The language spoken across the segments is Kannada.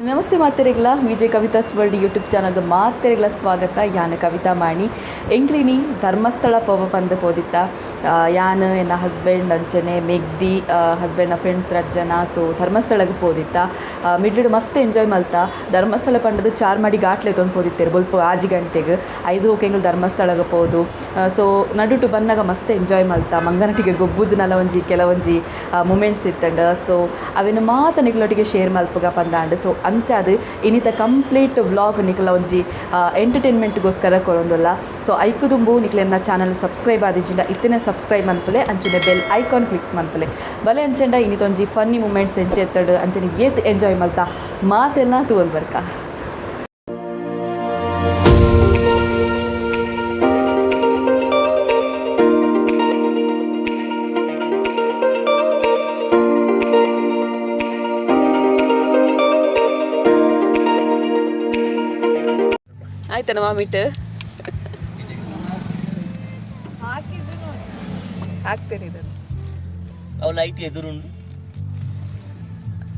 ನಮಸ್ತೆ ಮಾತೆರೆಗ್ಲ ವಿಜಯ್ ಕವಿತಾಸ್ ವರ್ಲ್ಡ್ ಯೂಟ್ಯೂಬ್ ಚಾನಲ್ದ ಮಾತೆರೆಗ್ಲ ಸ್ವಾಗತ. ಯಾನ್ ಕವಿತಾ ಮಾಣಿ ಎಂಕ್ಲಿನಿ ಧರ್ಮಸ್ಥಳ ಪೋವ ಪಂದ್ ಪೋದಿತ್ತ. ಯಾನ್ ಎನ್ನ ಹಸ್ಬೆಂಡ್ ಅಂಚನೆ ಮೆಗ್ದಿ ಹಸ್ಬೆಂಡ್ನ ಫ್ರೆಂಡ್ಸ್ ರಡ್ಜನ ಸೊ ಧರ್ಮಸ್ಥಳಕ್ಕೆ ಪೋದಿತ್ತ. ಮಿಡ್ಲಿಡ್ ಮಸ್ತ್ ಎಂಜಾಯ್ ಮಲ್ತ. ಧರ್ಮಸ್ಥಳ ಪಂಡದು ಚಾರ್ಮಾಡಿ ಘಾಟ್ಲೆ ತೊಂದು ಪೋದಿತ್ತೇರು ಬೊಲ್ಪ 5 ಗಂಟೆಗೆ 5 ಹೋಕೆಂಗಳು ಧರ್ಮಸ್ಥಳಗೆ ಪೋದು. ಸೊ ನಡುಟು ಬನ್ನಾಗ ಮಸ್ತ್ ಎಂಜಾಯ್ ಮಲ್ತ. ಮಂಗನಟಿಗೆ ಗೊಬ್ಬುದು ಕೆಲವೊಂಜಿ ಮೂಮೆಂಟ್ಸ್ ಇತ್ತಂಡು. ಸೊ ಅವೇನು ಮಾತ ನಿಕ್ಲೊಟ್ಟಿಗೆ ಶೇರ್ ಮಲ್ಪಗ ಪಂದಾಂಡು. ಸೊ ಅಂಚಾದು ಇನ್ನಿತ ಕಂಪ್ಲೀಟ್ ವ್ಲಾಗ್ ನಿಕ್ಲ ಒಂಜಿ ಎಂಟರ್ಟೈನ್ಮೆಂಟ್ಗೋಸ್ಕರ ಕೊರೊಂದುಲ್ಲ. ಸೊ ಐಕುದುಂಬು ನಿಕ್ಲೆನ್ನ ಚಾನಲ್ ಸಬ್ಸ್ಕ್ರೈಬ್ ಆದಿಜಿಂದ ಇತ್ತಿನ ಸಬ್ಸ್ಕ್ರೈಬ್ ಮನ್ಪಲೆ ಅಂಚನೆ ಬೆಲ್ ಐಕಾನ್ ಕ್ಲಿಕ್ ಮನ್ಪಲೆ ಬಲೆ ಅಂಚೆಂಡ ಇನ್ನಿತೊಂಜಿ ಫನ್ನಿ ಮೂಮೆಂಟ್ಸ್ ಎಂಚೆತ್ತಡು ಅಂಚನೆ ಏತ್ ಎಂಜಾಯ್ ಮಲ್ತ ಮಾತೆಲ್ಲ ತೂವಲ್ ಬರ್ಕ. ಆಯ್ತನ ಮಾಮಿಟ್ ಹಾಕ್ತೇನೆ ಇದನ್ನು ಅವು ಲೈಟ್ ಎದುರುಂಡು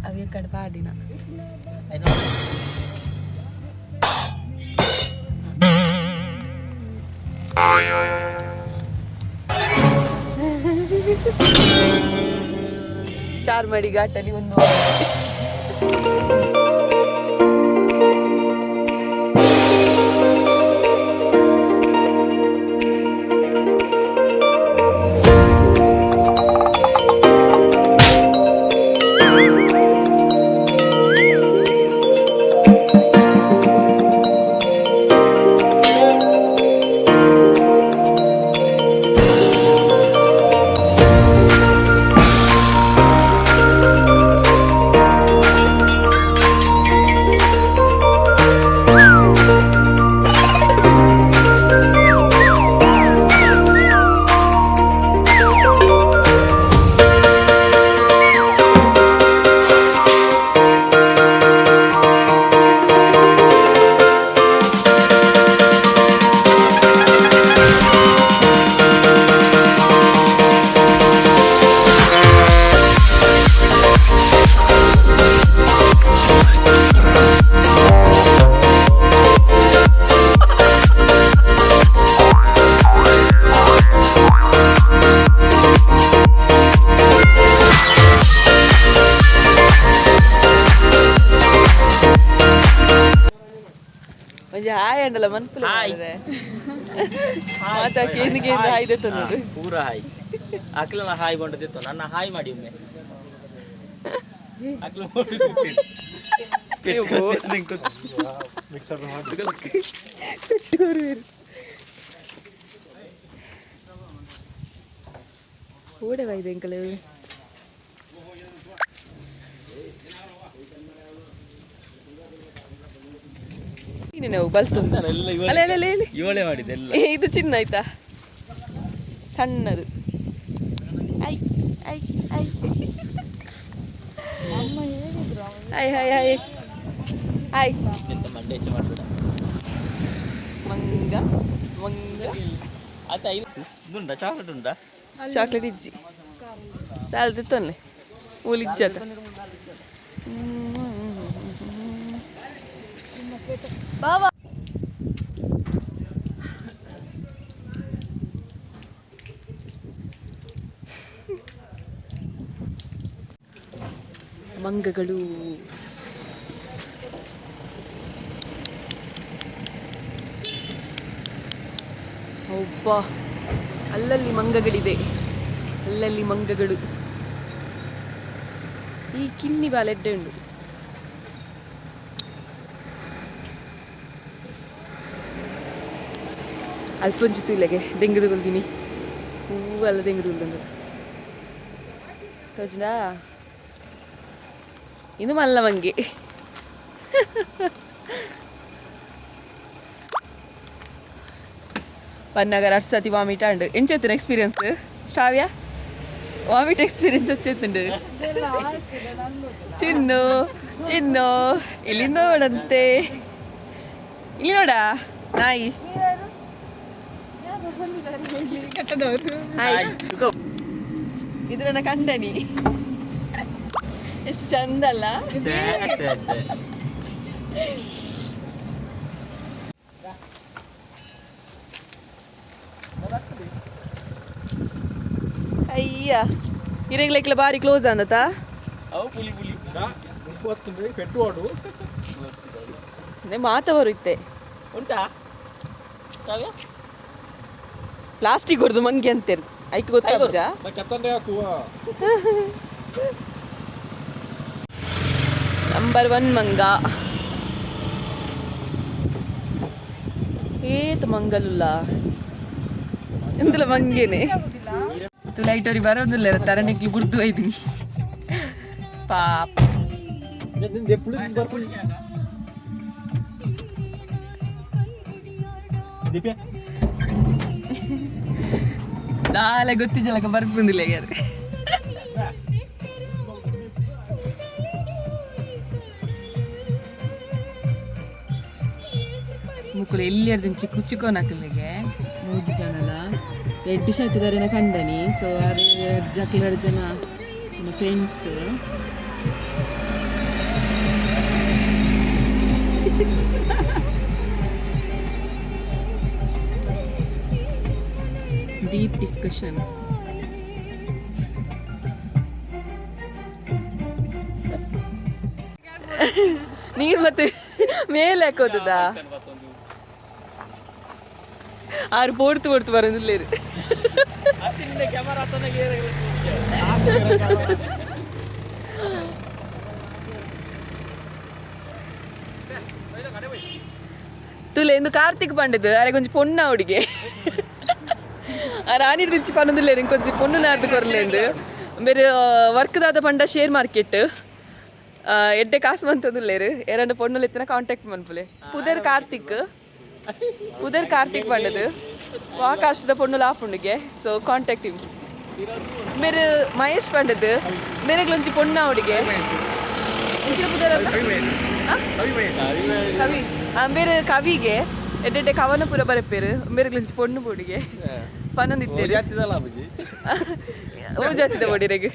ಅವೇ ಕಡೆ ಪಾಡಿನ ಚಾರ್ಮಾಡಿ ಘಾಟಲ್ಲಿ ಒಂದು ಹಾಯ್ ಅಂಡಲ್ಲ ಮನ್ಪುಲೆ ಮಾತಾ ಕೇಂದಿಗೆ ಹಾಯ್ ದೆತ್ತ ನೋಡು ಪೂರ ಹಾಯ್ ಅಕ್ಲನ ಹಾಯ್ ಬಂಡ ದೆತ್ತ ನನ್ನ ಹಾಯ್ ಮಾಡಿ ಒಮ್ಮೆ ಅಕ್ಲ ಮಿಕ್ಸರ್ ಮಾಡಿ ಓಡೆ ವೈದೆ ಅಂಕಲ್ ನಾವು ಬಲ್ತು ಇವಳೆ ಮಾಡಿದ್ದೆಲ್ಲ ಇದು ಚಿನ್ನ ಆಯ್ತಾ ಸಣ್ಣದು I I I hi hi hi hi ಎಂತ ಮಂಡೇಚ ಮಾಡ್ಬೇಡ ಮಂಗ ಮಂಗ ಆತ ಇದುಂಡ ಚಾಕ್ಲೇಟ್ ಉಂಟಾ ಚಾಕ್ಲೇಟ್ ಇಜ್ಜಿ ತಾಳ್ದಿತ್ತಲ್ಲೇ ಊಲಿಜ್ಜಾತ ಬಾವಾ ಮಂಗಗಳು ಒಬ್ಬ ಅಲ್ಲಲ್ಲಿ ಮಂಗಗಳಿದೆ ಅಲ್ಲಲ್ಲಿ ಮಂಗಗಳು ಈ ಕಿನ್ನಿ ಬಾಲೆಡ್ಡೆ ಉಂಡು ಅಲ್ಪೊಂಜಿ ತುಲೆಗೆ ದೆಂಗದು ಕೊಲ್ತೀನಿ ಹೂವು ಅಲ್ಲ ದೆಂಗದು ಕೊಲ್ದಂಡು ತೋಜನಾ ಇದು ಮಲ್ಲ ಮಂಗೆ ಪನ್ನಗರ ಅರ್ಸತಿ ವಾಮಿಟ್ ಅಂಡು ಎಂಚೆತ್ತಿನ ಎಕ್ಸ್ಪೀರಿಯನ್ಸ್ ಶ್ರಾವ್ಯ ವಾಮಿಟ್ ಎಕ್ಸ್ಪೀರಿಯನ್ಸ್ ಹೆಚ್ಚೆತ್ತುಂಡು ಚಿನ್ನು ಚಿನ್ನು ಇಲ್ಲಿ ನೋಡಂತೆ ಇಲ್ಲಿ ನೋಡ ನಾಯಿ ಇದು ನನ್ನ ಕಂಡನಿ ಎಷ್ಟು ಚಂದ ಅಲ್ಲ ಅಯ್ಯ ಇರೆಗ್ಲೆಕ್ಲ ಬಾರಿ ಕ್ಲೋಸ್ ಅಂದತ ಅವು ಪುಲಿ ಪುಲಿ ಪೆಟ್ಟುವಾಡು ಮಾತವರು ಇತ್ತೆ ಉಂಟಾ ಕಾವ್ಯ ಪ್ಲಾಸ್ಟಿಕ್ ಹೊಡೆದು ಮಂಗೆ ಅಂತೀರ್ ಐಕ್ ಗೊತ್ತಾಗ್ಜ ಕತ್ತಂಡೆ ಹಾಕುವ ನಂಬರ್ 1 ಮಂಗ ಏತ್ ಮಂಗಲುಲ್ಲ ಎಂತಲ ಮಂಗೇನೆ ಲೈಟರಿ ಬರೋದಿಲ್ಲ ತರಣಿಕ್ಲಿ ಬುರ್ದು ಐದಿನಿ ಪಾಪ ನಾಳೆ ಗೊತ್ತಿಜಲಕ ಬರ್ಬಂದಿಲ್ಲ ಯಾರು ಮುಕ್ಕಳು ಎಲ್ಲಿ ಅರ್ದಿನ ಚಿಕ್ಕ ಚಿಕ್ಕವನಾಕಲಿಗೆ 3 ಜನಲ ರೆಡ್ ಶರ್ಟ್ ಇದಾರೆ ಕಂಡನಿ ಸೊ ಜಾಕಿ 2 ಜನ ನನ್ನ ಫ್ರೆಂಡ್ಸ್ ಡೀಪ್ ಡಿಸ್ಕಷನ್ ನೀರು ಮತ್ತೆ ಮೇಲೆ ಹಾಕೋದಾ ಆರು ಪೋಡ್ತು ಕೊಡ್ತು ಬರೋದಿಲ್ಲ ತುಲೆ ಎಂದು ಕಾರ್ತಿಕ್ ಪಂಡದು ಅರೆ ಕೊಂಚ ಪೊಣ್ಣ ಹುಡುಗೆ ರಾಣಿಡ್ ತಿಂಚಿ ಪನ್ನದಿಲ್ಲ ಕೊಂಚ ಪೊಣ್ಣು ನಾರ್ದು ಕೊರಲೆಂದು ಬೇರೆ ವರ್ಕ್ ದಾದ ಪಂಡ ಶೇರ್ ಮಾರ್ಕೆಟ್ ಎಡ್ಡೆ ಕಾಸು ಬಂತದಿಲ್ಲೇರು ಎರಡು ಪೊಣ್ಣು ಎತ್ತಿನ ಕಾಂಟ್ಯಾಕ್ಟ್ ಮನ್ಪುಲೆ ಪುದರ್ ಕಾರ್ತಿಕ್ ಪಂಡದು ಆಕಾಶದ ಪೊಣ್ಣು ಲಾಪುಂಡಿಗೆ ಸೊ ಕಾಂಟ್ಯಾಕ್ಟ್ ಇಮ್ ಬೇರೆ ಮಹೇಶ್ ಪಂಡದು ಬೇರೆಗ್ಲೊಂಚಿ ಪೊಣ್ಣ ಹುಡುಗೆ ಇಂಚಿನ ಪುದರ್ ಕವಿ ಬೇರೆ ಕವಿಗೆ ಎಡ್ಡೆ ಕವನ ಪುರ ಬರಪೇರು ಬೇರೆಗ್ಲೊಂಚಿ ಪೊಣ್ಣು ಬೋಡಿಗೆ ಪನ್ನೊಂದಿತ್ತೇರು ಓ ಜಾತಿದ ಬೋಡಿರೆಗ್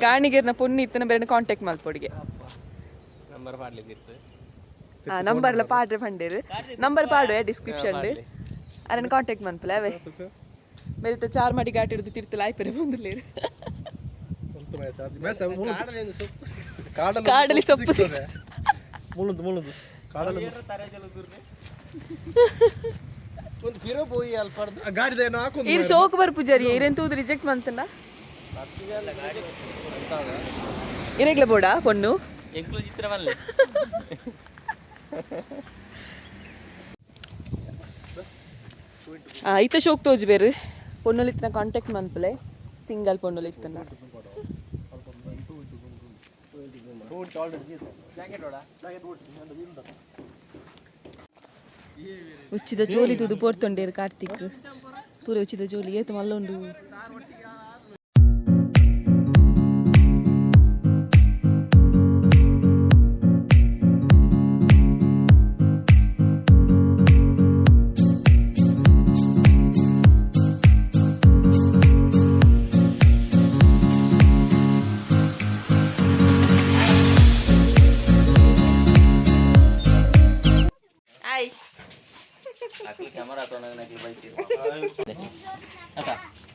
ಗಾಣಿಗೇರ್ನ ಪೊಣ್ಣು ಇತ್ತನ ಬೇರೆ ಕಾಂಟ್ಯಾಕ್ಟ್ ಮಲ್ಪೊಡಿಗೆ ನಂಬರ್ಲ ಪಾಡ್ರೆ ಪಂಡೇರು ನಂಬರ್ ಪಾಡು ಡಿಸ್ಕ್ರಿಪ್ಷನ್ ಅದನ್ನ ಕಾಂಟ್ಯಾಕ್ಟ್ ಮನ್ಪಲ ಅವೇ ಬೇರೆ ಚಾರ್ ಮಾಡಿ ಘಾಟ್ ಹಿಡಿದು ತಿರ್ತಲ ಆಯ್ಪರೆ ಬಂದಿಲ್ಲೇರು ಕಾಡಲಿ ಸೊಪ್ಪು ಮುಳುದು ಮುಳುದು ಕಾಡಲ್ಲಿ ಇದು ಶೋಕ್ ಬರ್ ಪೂಜಾರಿ ಇರೆಂತೂದು ರಿಜೆಕ್ಟ್ ಮಂತನ ಇರೆಗ್ಲ ಬೋಡ ಪೊಣ್ಣು ಈತ ಶೋಕ್ ತೋಜ್ ಬೇರು ಪೊಣ್ಣುಲಿತ್ತನ ಕಾಂಟ್ಯಾಕ್ಟ್ ಮನ್ಪಲೆ ಸಿಂಗಲ್ ಪೊಣ್ಣುಲಿತ್ತನ ಉಚ್ಚಿದ ಜೋಲಿ ತೂದು ಪೋರ್ತೊಂಡೇರು ಕಾರ್ತಿಕ್ ಪೂರ ಉಚ್ಚಿದ ಜೋಲಿ ಏತು ಮಲ್ಲೊಂಡು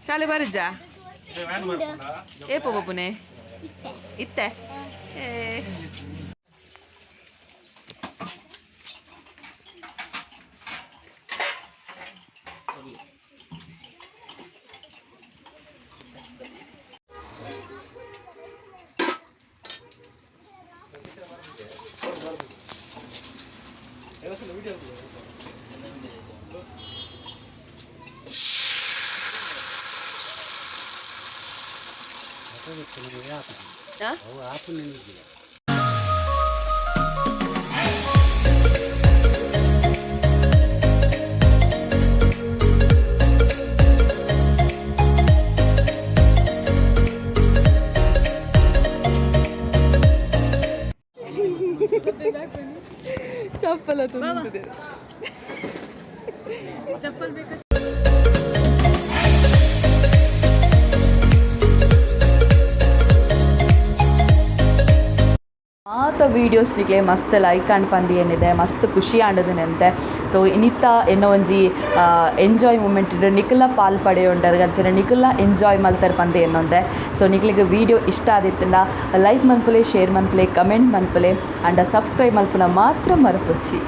ಶಾಲೆ ಬರಜ್ಜ ಏ ಪೋಪುನೆ ಇತ್ತೆ ಚಪ್ಪಲ ತುಂಬಿದೆ ಚಪ್ಪಲ್ ಬೇಕಾ ಪೋತ ವೀಡಿಯೋಸ್ ನಿಕ್ಲೆ ಮಸ್ತ್ ಲೈಕ್ ಆಂಡ್ ಪಂದಿ ಏನಿದೆ ಮಸ್ತ್ ಖುಷಿ ಆಂಡದನೆಂತೆ. ಸೊ ಇನ್ನಿತ್ತ ಎನ್ನೋ ಒಂಜಿ ಎಂಜಾಯ್ ಮೂಮೆಂಟ್ ಇಡ್ಡು ನಿಖಲ ಪಾಲ್ ಪಡೆಯುಂಡರ್ ಅಂಚನೆ ನಿಖಲ ಎಂಜಾಯ್ ಮಲ್ತರ್ ಪಂದೆ ಎನ್ನೊಂದೆ. ಸೊ ನಿಕ್ಲಿಗೆ ವೀಡಿಯೋ ಇಷ್ಟ ಆದಿತ್ತಿಂದ ಲೈಕ್ ಮನ್ಪುಲೆ, ಶೇರ್ ಮನ್ಪುಲೆ, ಕಮೆಂಟ್ ಮನ್ಪುಲೆ ಆಂಡ ಸಬ್ಸ್ಕ್ರೈಬ್ ಮಲ್ಪುನ ಮಾತ್ರ ಮರಪುಚ್ಚಿ.